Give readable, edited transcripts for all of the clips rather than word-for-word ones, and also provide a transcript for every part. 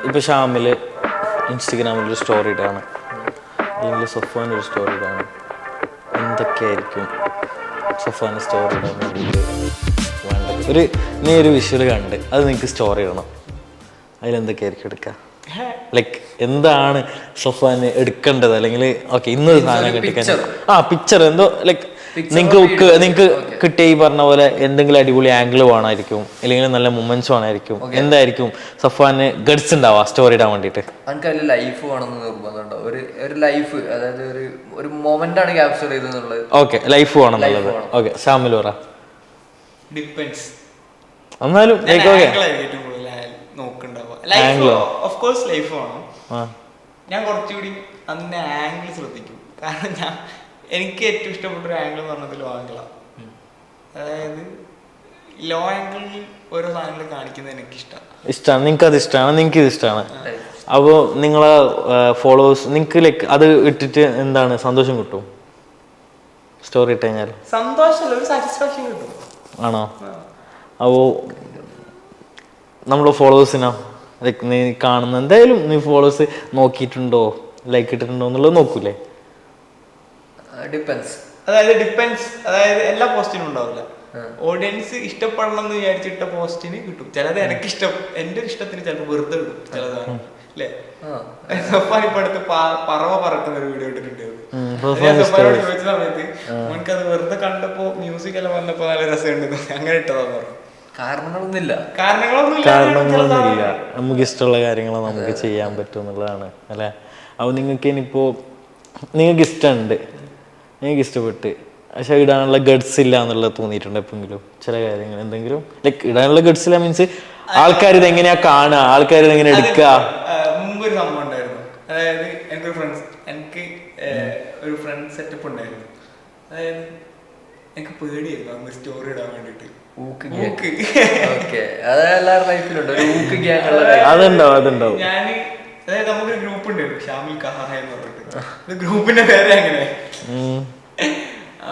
ഇപ്പോൾ ഷാമിൽ ഇൻസ്റ്റഗ്രാമിലൊരു സ്റ്റോറി ഇടാണ്, അല്ലെങ്കിൽ സഫാനൊരു സ്റ്റോറി ഇടാണ്, എന്തൊക്കെയായിരിക്കും സഫാന് സ്റ്റോറി ഇടാൻ വേണ്ടിയിട്ട് വേണ്ടത്? നീ ഒരു വിഷ്വൽ കണ്ട് അത് നിങ്ങൾക്ക് സ്റ്റോറി ഇടണം, അതിലെന്തൊക്കെയായിരിക്കും എടുക്കുക? ലൈക്ക് എന്താണ് സഫാന് എടുക്കേണ്ടത്? അല്ലെങ്കിൽ ഓക്കെ ഇന്നൊരു സാധനം കിട്ടിക്കാൻ പിക്ചർ എന്തോ ലൈക്ക് നിങ്ങൾക്ക് കിട്ടിയ ഈ പറഞ്ഞ പോലെ എന്തെങ്കിലും അടിപൊളി ആംഗിൾ വേണമായിരിക്കും, അല്ലെങ്കിൽ നല്ല മൊമെന്റ്സ് വേണമായിരിക്കും. എന്തായിരിക്കും സഫാന് ഗഡ്സ് ഉണ്ടാവുക സ്റ്റോറി ഇടാൻ വേണ്ടിയിട്ട്? എനിക്ക് അതിൽ ലൈഫ് വേണമെന്ന് നിർബന്ധമുണ്ടോ? ഒരു ലൈഫ്, അതായത് ഒരു മൊമെന്റ് ആണ് ക്യാപ്ചർ ചെയ്തെന്നുള്ളത്. ഓക്കെ, ലൈഫ് വേണമെന്നുള്ളത്. ഓക്കെ, ഷാമിൽ പറ. ഡിപ്പെൻഡ്സ്. എന്നാലും ലൈഫ് വേണം. ഞാൻ കുറച്ചുകൂടി അതിന്റെ ആംഗിൾ ശ്രദ്ധിക്കും. കാരണം എനിക്ക് ഏറ്റവും ഇഷ്ടപ്പെട്ട ഒരു ആംഗിൾ എന്ന് പറഞ്ഞത് ലോ ആംഗിളാണ്. അതായത് ലോ ആംഗിളിൽ ഓരോ സാധനങ്ങൾ കാണിക്കുന്നത് എനിക്കിഷ്ടമാണ്. നിങ്ങൾക്കത് ഇഷ്ടമാണ്, നിങ്ങൾക്ക് ഇത് ഇഷ്ടമാണ്. അപ്പോൾ നിങ്ങളെ ഫോളോവേഴ്സ് നിങ്ങൾക്ക് ലൈക്ക് അത് ഇട്ടിട്ട് എന്താണ് സന്തോഷം കിട്ടും? സ്റ്റോറി ഇട്ട് കഴിഞ്ഞാൽ സന്തോഷമല്ല, ഒരു സാറ്റിസ്ഫാക്ഷൻ കിട്ടും. ആണോ? അപ്പോൾ നമ്മുടെ ഫോളോവേഴ്സിനോ ലൈക്ക് നീ കാണുന്ന എന്തായാലും നീ ഫോളോവേഴ്സ് നോക്കിയിട്ടുണ്ടോ, ലൈക്ക് ഇട്ടിട്ടുണ്ടോ എന്നുള്ളത് നോക്കൂലേ? അതായത് എല്ലാ പോസ്റ്റിനും ഉണ്ടാവില്ല. ഓഡിയൻസ് ഇഷ്ടപ്പെടണം എന്ന് വിചാരിച്ചിട്ട പോസ്റ്റിന് കിട്ടും. ചിലത് എനിക്കിഷ്ടം, എന്റെ ഇഷ്ടത്തിന് ചിലപ്പോൾ വെറുതെ കിട്ടും ചിലതാണ് അല്ലേ. സഫാനിപ്പോ അടുത്ത് പറവ പറക്കുന്ന ഒരു വീഡിയോ ഇട്ടിട്ടുണ്ടായിരുന്നു. ഞാൻ സഫാനോട് ചോദിച്ച സമയത്ത് നമുക്കത് വെറുതെ കണ്ടപ്പോ മ്യൂസിക് എല്ലാം വന്നപ്പോ നല്ല രസമുണ്ട്, അങ്ങനെ ഇട്ടതാന്ന് പറഞ്ഞു. കാരണങ്ങളൊന്നുമില്ല. നമുക്ക് ഇഷ്ടമുള്ള കാര്യങ്ങൾ നമുക്ക് ചെയ്യാൻ പറ്റും എന്നുള്ളതാണ് അല്ലേ. അപ്പോൾ നിങ്ങൾക്ക് ഇനിയിപ്പോൾ നിങ്ങൾക്ക് ഇഷ്ടമുണ്ട്, നിങ്ങൾക്ക് ഇഷ്ടപ്പെട്ട്, പക്ഷെ ഇടാനുള്ള ഗഡ്സ് ഇല്ല എന്നുള്ളത് തോന്നിയിട്ടുണ്ട് എപ്പോഴെങ്കിലും? ചില കാര്യങ്ങൾ എന്തെങ്കിലും ലൈക്ക് ഇടാനുള്ള ഗഡ്സ് ഇല്ല മീൻസ് ആൾക്കാർ ഇതെങ്ങനെയാ കാണുക, ആൾക്കാർ ഇതെങ്ങനെ എടുക്കുക? മുമ്പൊരു സംഭവം ഉണ്ടായിരുന്നു. അതായത് എനിക്ക് ഒരു ഫ്രണ്ട് സെറ്റപ്പ് ഉണ്ടായിരുന്നു. അതായത് എനിക്ക് പേടിയായിരുന്നു അന്ന് സ്റ്റോറി ഇടാൻ വേണ്ടിട്ട്. അതുണ്ടാവും. ഞാന് അതായത് നമുക്കൊരു ഗ്രൂപ്പ് ഉണ്ടായിരുന്നു, ഷാമിൽ കഹാറ എന്ന് പറഞ്ഞിട്ട്. ഗ്രൂപ്പിന്റെ പേര് അങ്ങനെ.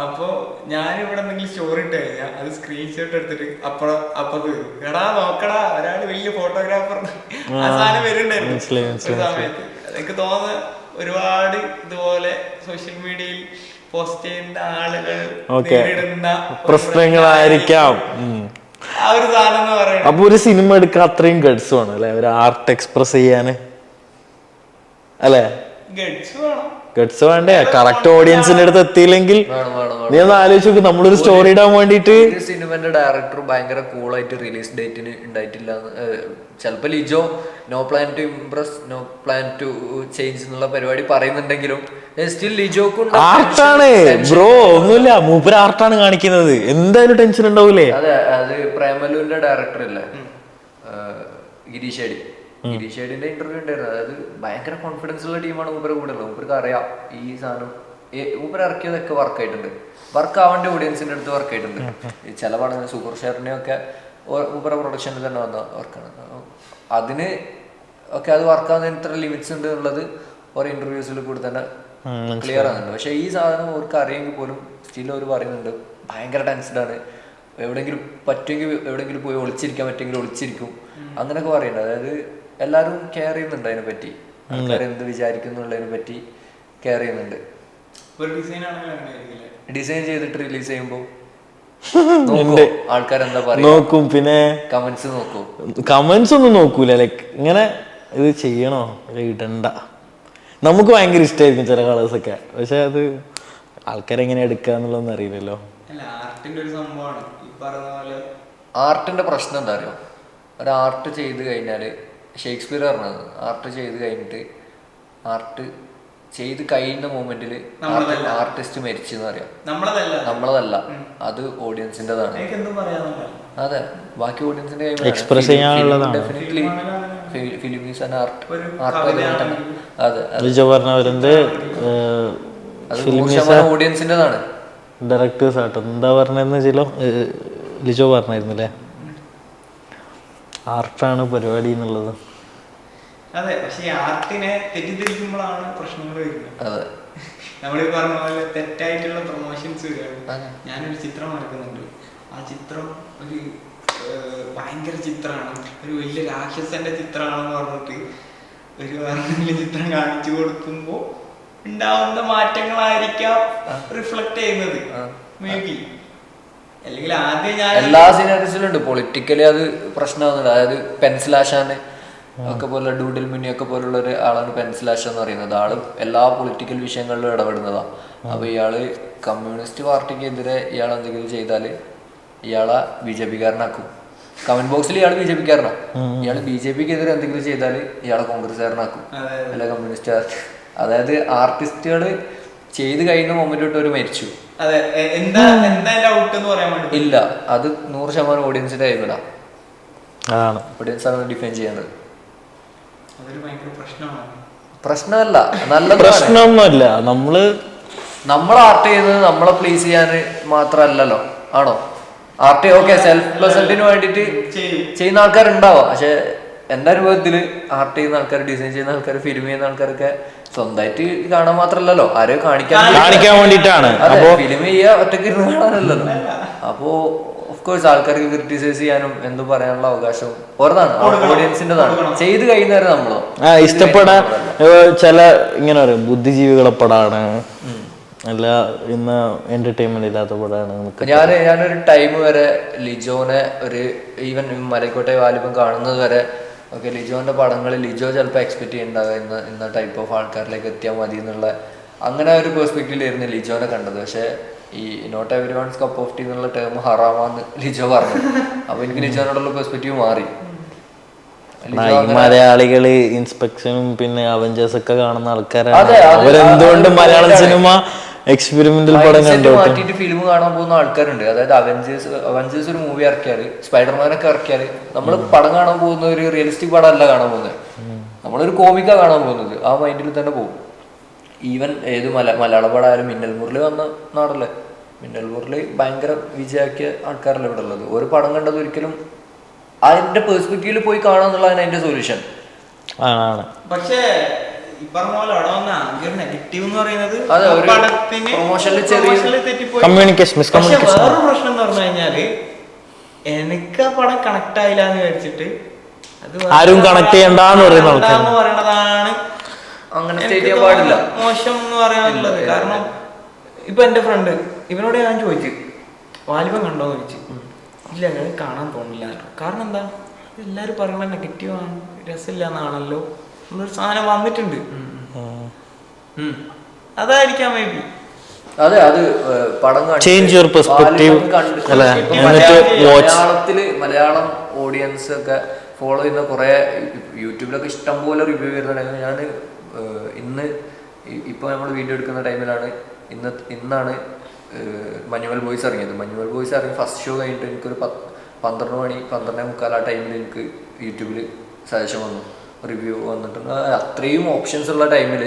അപ്പൊ ഞാനിവിടെ എന്തെങ്കിലും സ്റ്റോറി ഇട്ട് കഴിഞ്ഞാൽ അത് സ്ക്രീൻഷോട്ട് എടുത്തിട്ട് അപ്പുറത്ത് വരും, എടാ നോക്കടാ ഒരാള് വലിയ ഫോട്ടോഗ്രാഫർ ആ സാധനം വരുന്നുണ്ടായിരുന്നു ഒരു സമയത്ത്. എനിക്ക് തോന്നുന്നു ഒരുപാട് ഇതുപോലെ സോഷ്യൽ മീഡിയയിൽ പോസ്റ്റ് ചെയ്യുന്ന ആളുകൾ നേരിടുന്ന പ്രശ്നങ്ങളായിരിക്കാം ആ ഒരു സാധനം എന്ന് പറയുന്നത്. അപ്പൊ ഒരു സിനിമ എടുക്കാൻ അത്രയും ഗഡ്സ് വേണം അല്ലെ, ഒരു ആർട്ട് എക്സ്പ്രസ് ചെയ്യാന് അല്ലെ? ഗഡ്സ് വേണ്ടേ? കറക്റ്റ് ഓഡിയൻസിന്റെ അടുത്ത് എത്തിയില്ലെങ്കിൽ നീ ഒന്ന് ആലോചിച്ച് നോക്ക്. നമ്മളൊരു സ്റ്റോറി ഇടാൻ വേണ്ടിട്ട് സിനിമന്റെ ഡയറക്ടർ ഭയങ്കര കൂളായിട്ട് റിലീസ് ഡേറ്റിന് ഉണ്ടായിട്ടില്ല. ചിലപ്പോ Lijo no plan to impress, no plan to change എന്നുള്ള പരിപാടി പറയുന്നുണ്ടെങ്കിലും സ്റ്റിൽ ലിജോക്കും ആർട്ടാണ് ബ്രോ, ഒന്നുമില്ല, മൂപ്പര് ആർട്ടാണ് കാണിക്കുന്നത്, എന്തായാലും ടെൻഷൻ ഉണ്ടാവൂലേ? അതെ, അത് പ്രേമലുവിന്റെ ഡയറക്ടർ അല്ലേ ഗിരീഷേടിന്റെ ഇന്റർവ്യൂ ഉണ്ടായിരുന്നു. അതായത് ഭയങ്കര കോൺഫിഡൻസ് ഉള്ള ടീമാണ് മൂപ്പരെ കൂടെ ഉള്ളത്. മൂപ്പർക്ക് അറിയാം ഈ സാധനം മൂപ്പര് ഇറക്കിയതൊക്കെ വർക്ക് ആയിട്ടുണ്ട്, വർക്ക് ആവേണ്ട ഓഡിയൻസിന്റെ അടുത്ത് വർക്ക് ആയിട്ടുണ്ട്. ചില പടങ്ങൾ സൂപ്പർ ഷെയറിനെ ഒക്കെ മൂപ്പര പ്രൊഡക്ഷനിൽ തന്നെ വന്ന വർക്കാണ്. അതിന് ഒക്കെ അത് വർക്കാവുന്നതിന് ഇത്ര ലിമിറ്റ്സ് ഉണ്ട് എന്നുള്ളത് ഓരോ ഇന്റർവ്യൂസിൽ കൂടി തന്നെ ക്ലിയർ ആകുന്നുണ്ട്. പക്ഷെ ഈ സാധനം അവർക്ക് അറിയെങ്കിൽ പോലും സ്റ്റിൽ അവർ പറയുന്നുണ്ട് ഭയങ്കര ടെൻസ്ഡാണ്, എവിടെയെങ്കിലും പറ്റുമെങ്കിൽ എവിടെയെങ്കിലും പോയി ഒളിച്ചിരിക്കാൻ പറ്റുമെങ്കിൽ ഒളിച്ചിരിക്കും, അങ്ങനെയൊക്കെ പറയുന്നുണ്ട്. അതായത് എല്ലാവരും കെയർ ചെയ്യുന്നുണ്ട് അതിനെപ്പറ്റി, ആൾക്കാർ എന്ത് വിചാരിക്കുന്നുള്ളതിനെ പറ്റി കെയർ ചെയ്യുന്നുണ്ട്. ഡിസൈൻ ചെയ്തിട്ട് റിലീസ് ചെയ്യുമ്പോൾ ആൾക്കാരെന്താ പറയുക നോക്കും, പിന്നെ കമന്റ്സ് ഒന്നും നോക്കൂല. ലൈക്ക് ഇങ്ങനെ ഇത് ചെയ്യണോ ഇടണ്ട, നമുക്ക് ഭയങ്കര ഇഷ്ടമായിരിക്കും ചില കളേഴ്സ് ഒക്കെ, പക്ഷെ അത് ആൾക്കാരെങ്ങനെ എടുക്കുക എന്നുള്ളതൊന്നും അറിയില്ലല്ലോ. ആർട്ടിന്റെ പ്രശ്നം എന്താ അറിയോ? ഒരു ആർട്ട് ചെയ്ത് കഴിഞ്ഞാൽ ഷേക്സ്പിയർ പറഞ്ഞത് ആർട്ട് ചെയ്ത് കഴിഞ്ഞിട്ട് ആർട്ട് ചെയ്ത് കഴിയുന്ന മൊമെന്റിൽ ആർട്ടിസ്റ്റ് മരിച്ചെന്ന് അറിയാം. നമ്മളതല്ല, അത് ഓഡിയൻസിൻ്റെതാണ്. അതെ, ബാക്കി ഓഡിയൻസിന്റെ എക്സ്പ്രസ് ചെയ്യാനുള്ളതാണ്. Definitely film is an art. അതെ, ഓഡിയൻസിൻ്റെതാണ്, ഡയറക്ടേഴ്സ് ആട്ടോ. എന്താ പറഞ്ഞതെന്ന് ലിജോ പറഞ്ഞായിരുന്നില്ലേ, ആർട്ടാണ് പരിപാടി എന്നുള്ളത്. അതെ, പക്ഷെ ഈ ആർട്ടിനെ തെറ്റിദ്ധരിക്കുമ്പോഴാണ് പ്രശ്നങ്ങൾ വരുന്നത്. അതെ, നമ്മളീ പറഞ്ഞ പോലെ തെറ്റായിട്ടുള്ള പ്രൊമോഷൻസ് വരികയാണ്. ഞാനൊരു ചിത്രം വരക്കുന്നുണ്ട്, ആ ചിത്രം ഒരു ഭയങ്കര ചിത്രമാണ്, ഒരു വലിയ രാക്ഷസന്റെ ചിത്രമാണെന്ന് പറഞ്ഞിട്ട് ഒരു വേറെ ചിത്രം കാണിച്ചു കൊടുക്കുമ്പോൾ ഉണ്ടാവുന്ന മാറ്റങ്ങളായിരിക്കാം റിഫ്ലക്ട് ചെയ്യുന്നത് മേ ബി. അല്ലെങ്കിൽ ആദ്യം ഞാൻ എല്ലാ സീനറീസിലും ഉണ്ട് പൊളിറ്റിക്കലി അത് പ്രശ്നമാകുന്നുണ്ട്. അതായത് പെൻസിലാശാന് ഒക്കെ പോലെ ഡൂഡിൽ മുനി ഒക്കെ പോലുള്ള ഒരു ആളാണ് പെൻസിലാശ എന്ന് പറയുന്നത്. ആള് എല്ലാ പൊളിറ്റിക്കൽ വിഷയങ്ങളിലും ഇടപെടുന്നതാണ്. അപ്പൊ ഇയാള് കമ്മ്യൂണിസ്റ്റ് പാർട്ടിക്കെതിരെ ഇയാൾ എന്തെങ്കിലും ചെയ്താല് ഇയാളെ BJP കാരനാക്കും. കമന്റ് ബോക്സിൽ ഇയാൾ BJP കാരനാ. ഇയാൾ BJPക്കെതിരെ എന്തെങ്കിലും ചെയ്താൽ ഇയാളെ കോൺഗ്രസ്സുകാരനാക്കും, അല്ല കമ്മ്യൂണിസ്റ്റ്. അതായത് ആർട്ടിസ്റ്റുകൾ ചെയ്ത് കഴിയുന്ന മൊമെന്റ് തൊട്ട് ഒരു മരിച്ചു. ഇല്ല, അത് 100% ഓഡിയൻസിന്റെ കൈവിടാ. ഓഡിയൻസ് ആണ് ഡിഫൈൻ ചെയ്യേണ്ടത്. പ്രശ്നമല്ല, നല്ല പ്രശ്നമൊന്നുമല്ല. നമ്മൾ ആർട്ട് ചെയ്യുന്നത് നമ്മളെ പ്ലീസ് ചെയ്യാൻ മാത്രമല്ലല്ലോ, ആണോ? ആർട്ട് ഓക്കെ സെൽഫ് പ്ലസന്റിന് വേണ്ടിയിട്ട് ചെയ്യുന്ന ആൾക്കാരുണ്ടാവാം. പക്ഷെ എൻ്റെ അനുഭവത്തിൽ ആർട്ട് ചെയ്യുന്ന ആൾക്കാർ, ഡിസൈൻ ചെയ്യുന്ന ആൾക്കാർ, ഫിലിം ചെയ്യുന്ന ആൾക്കാരൊക്കെ സ്വന്തമായിട്ട് കാണാൻ മാത്രമല്ലല്ലോ, ആരെയോ കാണിക്കാൻ വേണ്ടിയിട്ടാണ്. ഫിലിം ചെയ്യുക ഒറ്റയ്ക്ക് ഇരുന്ന് കാണാനല്ലല്ലോ. അപ്പോ ഓഫ് കോഴ്സ് ആൾക്കാർക്ക് ക്രിറ്റിസൈസ് ചെയ്യാനും എന്തും പറയാനുള്ള അവകാശം ഓരതാണ്, ഓഡിയൻസിൻ്റെതാണ്. ചെയ്ത് കഴിയുന്നവരെ നമ്മളോ ഇഷ്ടപ്പെടാൻ ചില ഇങ്ങനെ പറയും ബുദ്ധിജീവികളെ പടാണ്, അല്ല ഇന്ന് എന്റർടൈൻമെന്റ് ഇല്ലാത്ത പടാണ്. ഞാനൊരു ടൈം വരെ ലിജോനെ ഒരു ഈവൻ മലക്കോട്ടെ വാലിബൻ കാണുന്നത് വരെ ഓക്കെ ലിജോന്റെ പടങ്ങൾ ലിജോ ചിലപ്പോൾ എക്സ്പെക്ട് ചെയ്യുന്നുണ്ടാവുക ഇന്ന ടൈപ്പ് ഓഫ് ആൾക്കാരിലേക്ക് എത്തിയാൽ മതി എന്നുള്ള അങ്ങനെ ഒരു പെർസ്പെക്റ്റീവിലായിരുന്നു ലിജോനെ കണ്ടത്. പക്ഷെ ഈ not every one's cup of tea എന്നുള്ള ടേം ഹറാമാന്ന് ലിജോ പറഞ്ഞു. അപ്പൊ എനിക്ക് ലിജോനോടുള്ള പെർസ്പെക്റ്റീവ് മാറി. മലയാളികള് ഇൻസ്പെക്ഷനും പിന്നെ അവഞ്ചേഴ്സ് ഒക്കെ കാണുന്ന ആൾക്കാരാണ്. അവരെന്തുകൊണ്ട് മലയാളം സിനിമ എക്സ്പെരിമെന്റൽ പടം മാറ്റിയിട്ട് ഫിലിം കാണാൻ പോകുന്ന ആൾക്കാരുണ്ട്. അതായത് അവഞ്ചേഴ്സ് ഒരു മൂവി ഇറക്കിയാല്, സ്പൈഡർമാനൊക്കെ ഇറക്കിയാല് നമ്മൾ പടം കാണാൻ പോകുന്ന ഒരു റിയലിസ്റ്റിക് പടം അല്ല കാണാൻ പോകുന്നത്, നമ്മളൊരു കോമിക്കാ കാണാൻ പോകുന്നത്. ആ മൈൻഡിൽ തന്നെ പോകും. ഈവൻ ഏത് മലയാള പടമായാലും മിന്നൽ മുരളി വന്ന നാടല്ലേ, മിന്നൽ മുരളി ഭയങ്കര വിജയാക്കിയ ആൾക്കാരല്ല ഇവിടെ ഉള്ളത്. ഒരു പടം കണ്ടത് ഒരിക്കലും അതിന്റെ പെർസ്പെക്റ്റീവിൽ പോയി കാണാന്നുള്ളതാണ് അതിന്റെ സൊല്യൂഷൻ. പക്ഷേ നെഗറ്റീവ് എന്ന് പറയുന്നത് വേറൊരു പ്രശ്നം എന്ന് പറഞ്ഞു കഴിഞ്ഞാല് എനിക്ക് ആ പടം കണക്ട് ആയില്ല എന്ന് വിചാരിച്ചിട്ട് ആരും കണക്ട് ചെയ്യണ്ടെന്ന് പറയണതാണ് മോശം എന്ന് പറയാനുള്ളത്. കാരണം ഇപ്പൊ എന്റെ ഫ്രണ്ട് ഇവനോട് ഞാൻ ചോദിച്ചു വാലിബൻ കണ്ടോന്ന് ചോദിച്ചു. ഇല്ല കാണാൻ തോന്നില്ല. കാരണം എന്താ, എല്ലാരും പറയണ നെഗറ്റീവാണ്, രസമില്ല എന്നാണല്ലോ എന്നൊരു സാധനം വന്നിട്ടുണ്ട്. അതായിരിക്കാം മേ ബി. അതെ, അത് പടം മലയാളം ഓഡിയൻസ് ഒക്കെ ഫോളോ ചെയ്യുന്ന കുറെ യൂട്യൂബിലൊക്കെ ഇഷ്ടം പോലെ റിവ്യൂ വരുന്നുണ്ടെങ്കിൽ ഞാൻ ഇപ്പൊ നമ്മൾ വീഡിയോ എടുക്കുന്ന ടൈമിലാണ് ഇന്നാണ് മഞ്ഞുമൽ ബോയ്സ് ഇറങ്ങിയത്. മഞ്ഞുമൽ ബോയ്സ് ഇറങ്ങി ഫസ്റ്റ് ഷോ കഴിഞ്ഞിട്ട് എനിക്കൊരു 12 മണി 12:45 ആ ടൈമിൽ എനിക്ക് യൂട്യൂബിൽ സജഷൻ വന്നു, റിവ്യൂ വന്നിട്ടുണ്ട്. അത്രയും ഓപ്ഷൻസ് ഉള്ള ടൈമിൽ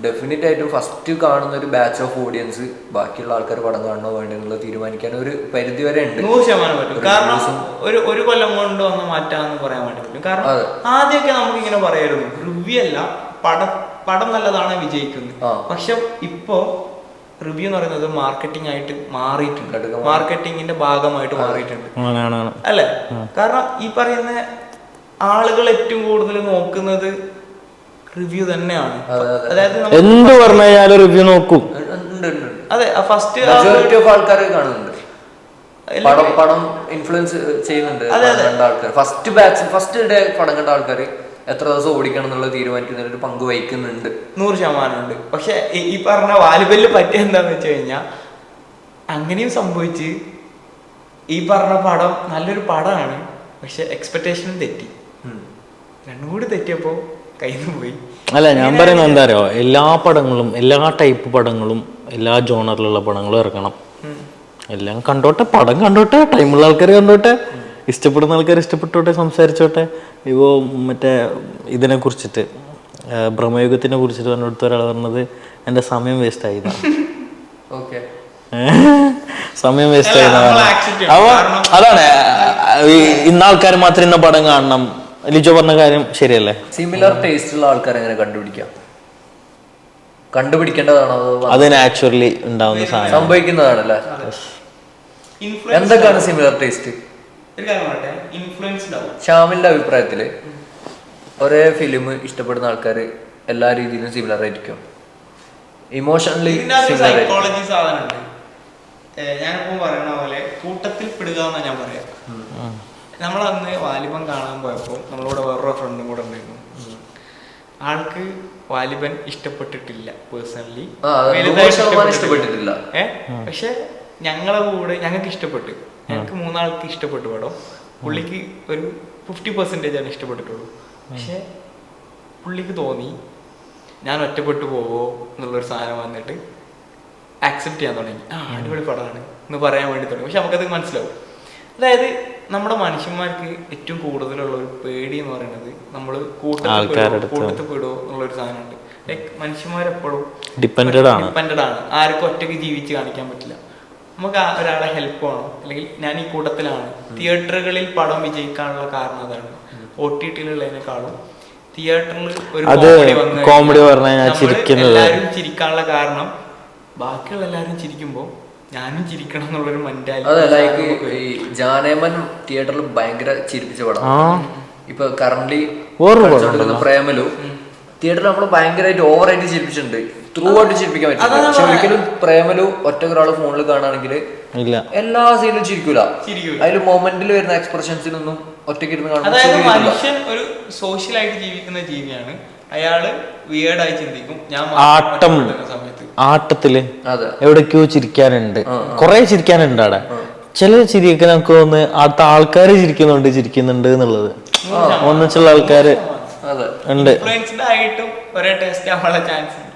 ഡെഫിനറ്റ് ആയിട്ടും ഫസ്റ്റ് കാണുന്ന ഒരു ബാച്ച് ഓഫ് ഓഡിയൻസ് ബാക്കിയുള്ള ആൾക്കാർ പടം കാണണോ വേണ്ടെന്നുള്ള തീരുമാനിക്കാൻ ഒരു പരിധി വരെ ഉണ്ട്. 100% പറ്റും. കാരണം ഒരു കൊല്ലം കൊണ്ട് വന്ന് മാറ്റാന്ന് പറയാൻ വേണ്ടി പറ്റും. കാരണം ആദ്യമൊക്കെ നമുക്ക് ഇങ്ങനെ പറയായിരുന്നു, റിവ്യൂ അല്ല പടം നല്ലതാണ് വിജയിക്കുന്നത്. പക്ഷെ ഇപ്പോ റിവ്യൂ എന്ന് പറയുന്നത് മാർക്കറ്റിംഗ് ആയിട്ട് മാറിയിട്ടുണ്ട്, മാർക്കറ്റിംഗിന്റെ ഭാഗമായിട്ട് മാറിയിട്ടുണ്ട് അല്ലെ. കാരണം ഈ പറയുന്ന ആളുകൾ ഏറ്റവും കൂടുതൽ നോക്കുന്നത് റിവ്യൂ തന്നെയാണ്. അതായത് എന്ത് പറഞ്ഞാലും റിവ്യൂ നോക്കും. അതെ, ഫസ്റ്റ് ആൾക്കാർ കാണുന്നുണ്ട്, പടം ഇൻഫ്ലുവൻസ് ചെയ്യുന്നുണ്ട്. ഫസ്റ്റ് ഡേ പടം കണ്ട ആൾക്കാർ എത്ര ദിവസം ഓടിക്കണം എന്നുള്ളത് തീരുമാനിക്കുന്നതിൽ ഒരു പങ്ക് വഹിക്കുന്നുണ്ട്. 100% ഉണ്ട്. പക്ഷെ ഈ പറഞ്ഞ വാലിബലിൽ പറ്റിയ എന്താന്ന് വെച്ച് കഴിഞ്ഞാൽ അങ്ങനെയും സംഭവിച്ച് ഈ പറഞ്ഞ പടം നല്ലൊരു പടമാണ്, പക്ഷെ എക്സ്പെക്ടേഷനും തെറ്റി. രണ്ടും കൂടി തെറ്റിയപ്പോ കയ്യിൽ നിന്ന് പോയി. അല്ല, ഞാൻ പറയുന്നത് എന്താ അറിയോ, എല്ലാ പടങ്ങളും എല്ലാ ടൈപ്പ് പടങ്ങളും എല്ലാ ജോണറിലുള്ള പടങ്ങളും ഇറക്കണം. എല്ലാം കണ്ടോട്ടെ, പടം കണ്ടോട്ടെ, ടൈമുള്ള ആൾക്കാർ കണ്ടോട്ടെ, ഇഷ്ടപ്പെടുന്ന ആൾക്കാർ ഇഷ്ടപ്പെട്ടോട്ടെ, സംസാരിച്ചോട്ടെ. ഇപ്പോൾ മറ്റേ ഇതിനെ കുറിച്ചിട്ട് ബ്രഹ്മയുഗത്തിനെ കുറിച്ചിട്ട് പറഞ്ഞെടുത്ത ഒരാൾ പറഞ്ഞത് എൻ്റെ സമയം വേസ്റ്റ് ആയതാണ്. സമയം വേസ്റ്റ് ആയതാണ്. അപ്പോൾ അതാണ് ഇന്ന ആൾക്കാർ മാത്രം ഇന്ന പടം കാണണം. ലിജോ പറഞ്ഞ കാര്യം ശരിയല്ലേ. സിമിലർ ടേസ്റ്റ് ഉള്ള ആൾക്കാർ എങ്ങനെ കണ്ടുപിടിക്കേണ്ടതാണോ? അത് നാച്ചുറലി ഉണ്ടാവുന്ന സാധനം, സംഭവിക്കുന്നതാണല്ലേ. എന്തൊക്കെയാണ് സിമിലർ ടേസ്റ്റ്? ഒരു കാര്യം പറയട്ടെ, ഇൻഫ്ലുവൻസ്ഡ് ആവും. ഷാമിലിന്റെ അഭിപ്രായത്തില് ഒരേ ഫിലിം ഇഷ്ടപ്പെടുന്ന ആൾക്കാർ എല്ലാ രീതിയിലും സിമിലർ ആയിരിക്കും, ഇമോഷണലി സിമിലർ ആയിരിക്കും. സൈക്കോളജി സാധനമുണ്ട്. ഞാനിപ്പോ പറയണ പോലെ കൂട്ടത്തിൽ പെടുക എന്നാ ഞാൻ പറയാം. നമ്മളന്ന് വാലിബൻ കാണാൻ പോയപ്പോ നമ്മളോട് വേറൊരു ഫ്രണ്ടും കൂടെ ഉണ്ടായിരുന്നു. ആൾക്ക് വാലിബൻ ഇഷ്ടപ്പെട്ടിട്ടില്ല പേഴ്സണലി, ഇഷ്ടപ്പെട്ടിട്ടില്ല. പക്ഷെ ഞങ്ങളെ കൂടെ ഞങ്ങൾക്ക് ഇഷ്ടപ്പെട്ടു, ഞങ്ങൾക്ക് മൂന്നാൾക്ക് ഇഷ്ടപ്പെട്ടു പടം. പുള്ളിക്ക് ഒരു 50% ആണ് ഇഷ്ടപ്പെട്ടിട്ടുള്ളൂ. പക്ഷെ പുള്ളിക്ക് തോന്നി ഞാൻ ഒറ്റപ്പെട്ടു പോവോ എന്നുള്ളൊരു സാധനം വന്നിട്ട് ആക്സെപ്റ്റ് ചെയ്യാൻ തുടങ്ങി. അടിപൊളി പടമാണ് എന്ന് പറയാൻ വേണ്ടി തുടങ്ങി. പക്ഷെ നമുക്കത് മനസ്സിലാവും. അതായത് നമ്മുടെ മനുഷ്യന്മാർക്ക് ഏറ്റവും കൂടുതലുള്ള ഒരു പേടി എന്ന് പറയുന്നത് നമ്മൾ കൂട്ടത്തിൽ പെടുമോ എന്നുള്ളൊരു സാധനമുണ്ട്. ലൈക്ക് മനുഷ്യന്മാരെപ്പോഴും ഡിപ്പെൻഡഡ് ആണ്. ആർക്കും ഒറ്റയ്ക്ക് ജീവിച്ച് കാണിക്കാൻ പറ്റില്ല. നമുക്ക് ഒരാളെ ഹെൽപ്പ് വേണം, അല്ലെങ്കിൽ ഞാൻ ഈ കൂട്ടത്തിലാണ്. തിയേറ്ററുകളിൽ പടം വിജയിക്കാനുള്ള കാരണം അതാണ്. OTT-ലുള്ളതിനേക്കാളും തിയേറ്ററിൽ ഒരു കോമഡി എല്ലാവരും ചിരിക്കാനുള്ള കാരണം ബാക്കിയുള്ള എല്ലാവരും ചിരിക്കുമ്പോൾ ഞാനും ചിരിക്കണം എന്നുള്ളൊരു മെന്റാലിറ്റി. ഈ ജാനേമൻ തിയേറ്ററിൽ ഭയങ്കര ചിരിപ്പിച്ച പടം. ഇപ്പൊ കറന്റ്ലി പ്രേമലു തിയേറ്ററിൽ നമ്മൾ ഭയങ്കരമായിട്ട് ഓവറായിട്ട് ചിരിപ്പിച്ചിട്ടുണ്ട്. ത്രൂ ആയിട്ട് ചിരിപ്പിക്കാൻ പറ്റില്ല. പക്ഷെ ഒരിക്കലും പ്രേമലു ഒറ്റ ഒരാള് ഫോണിൽ കാണുകയാണെങ്കിൽ എല്ലാ സീനിലും ചിരിക്കൂല. അതിൽ മൊമെന്റിൽ വരുന്ന എക്സ്പ്രഷൻസിനൊന്നും ഒറ്റയ്ക്ക് ഇരുന്ന് കാണും. മനുഷ്യൻ ഒരു സോഷ്യലായിട്ട് ജീവിക്കുന്ന ജീവിയാണ്. അയാള് വിയേർഡായി ചിന്തിക്കും. ഞാൻ ആട്ടത്തില് എവിടേക്കോ ചിരിക്കാനുണ്ട്, കൊറേ ചിരിക്കാനുണ്ട് അവിടെ. ചില ചിരിയൊക്കെ നമുക്ക് തോന്നുന്നു അടുത്ത ആൾക്കാര് ചിരിക്കുന്നുണ്ട് എന്നുള്ളത്. ഒന്നിച്ചുള്ള ആൾക്കാര് ഉണ്ട്. ഇൻഫ്ലുവൻസ്ഡ് ആയിട്ടും ഒരേ ടേസ്റ്റ് ആവാനുള്ള ചാൻസ് ഉണ്ട്.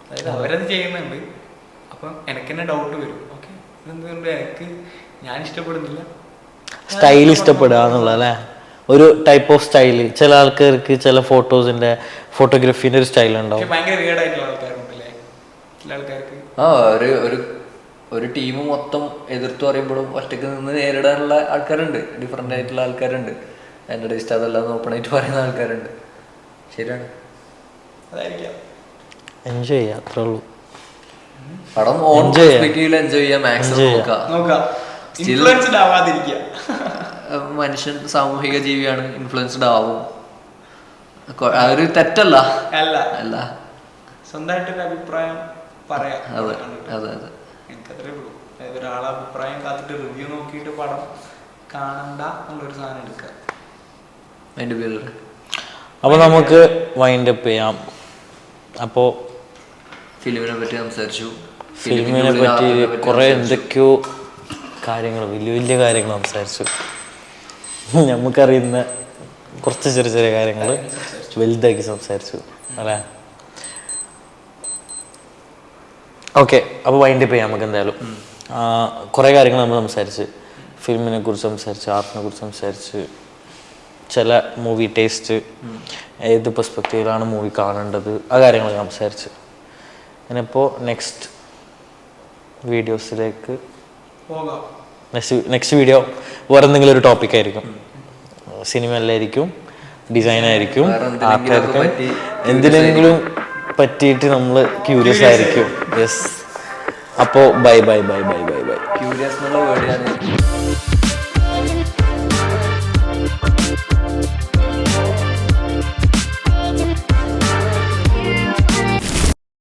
അതായത് അവരത് ചെയ്യുന്നുണ്ട്. അപ്പം എനിക്ക് തന്നെ ഡൗട്ട് വരും, ഓക്കെ ഇതെന്തുകൊണ്ട് എനിക്ക് ഞാൻ ഇഷ്ടപ്പെടുന്നില്ല. സ്റ്റൈൽ ഇഷ്ടപ്പെടുക എന്നുള്ളതല്ലേ, ഒരു ടൈപ്പ് ഓഫ് സ്റ്റൈല്. ചില ആൾക്കാർക്ക് ചില ഫോട്ടോഗ്രാഫീന്റെ ഒരു സ്റ്റൈൽ ഉണ്ടാവും. ഭയങ്കര വിയേർഡ് ആയിട്ടുള്ള ആൾക്കാരുണ്ടല്ലേ ചില ആൾക്കാർക്ക്. ഒരു ടീം മൊത്തം എതിർത്ത് പറയുമ്പോഴും ഒറ്റയ്ക്ക് നിന്ന് നേരിടാനുള്ള ആൾക്കാരുണ്ട്. ഡിഫറെന്റ് ആയിട്ടുള്ള ആൾക്കാരുണ്ട്. എൻ്റെ ടേസ്റ്റ് അതല്ലാന്ന് ഓപ്പൺ ആയിട്ട് പറയുന്ന ആൾക്കാരുണ്ട്. ശരിയാണ്, അതായിരിക്കാം. എൻജോയ് ചെയ്യാം, അത്രേ ഉള്ളൂ. പടം ഓൺ പെർസ്പെക്റ്റീവിൽ എൻജോയ് ചെയ്യാം, മാക്സിമം നോക്കാം. മനുഷ്യൻ സാമൂഹിക ജീവിയാണ്, ഇൻഫ്ലുവൻസ്ഡ് ആവും. അതൊരു തെറ്റല്ല, അല്ല സ്വന്തമായിട്ടൊരു അഭിപ്രായം പറയാം. അതെ അതെ അതെ, എനിക്കത്രേ ഉള്ളൂ. ഒരാളെ അഭിപ്രായം കാത്തിട്ട് റിവ്യൂ നോക്കിയിട്ട് പടം കാണണ്ട എന്നുള്ളൊരു സാധനം എടുക്കുക. അതിൻ്റെ പേര് അപ്പോൾ നമുക്ക് വൈൻഡ് അപ്പ് ചെയ്യാം. അപ്പോൾ ഫിലിമിനെ പറ്റി സംസാരിച്ചു. ഫിലിമിനെ പറ്റി കുറേ എന്തൊക്കെയോ കാര്യങ്ങൾ, വലിയ കാര്യങ്ങൾ സംസാരിച്ചു. നമുക്കറിയുന്ന കുറച്ച് ചെറിയ കാര്യങ്ങൾ വലുതാക്കി സംസാരിച്ചു അല്ലേ. ഓക്കെ, അപ്പോൾ വൈൻഡ് അപ്പ് ചെയ്യാം നമുക്ക്. എന്തായാലും കുറേ കാര്യങ്ങൾ നമ്മൾ സംസാരിച്ച്, ഫിലിമിനെ കുറിച്ച് സംസാരിച്ച്, ആർട്ടിനെ കുറിച്ച് സംസാരിച്ച്, ചില മൂവി ടേസ്റ്റ്, ഏത് പെർസ്പെക്റ്റീവിലാണ് മൂവി കാണേണ്ടത്, ആ കാര്യങ്ങളൊക്കെ സംസാരിച്ച്. ഞാനിപ്പോൾ നെക്സ്റ്റ് വീഡിയോസിലേക്ക് പോകാം. നെക്സ്റ്റ് വീഡിയോ വേറെ എന്തെങ്കിലും ഒരു ടോപ്പിക് ആയിരിക്കും. സിനിമ അല്ലായിരിക്കും, ഡിസൈൻ ആയിരിക്കും, ആർട്ടായിരിക്കും, എന്തിനെങ്കിലും പറ്റിയിട്ട് നമ്മൾ ക്യൂരിയസ് ആയിരിക്കും. യെസ്, അപ്പോൾ ബൈ. ക്യൂരിയസ് എന്നുള്ള വേർഡ് ഞാൻ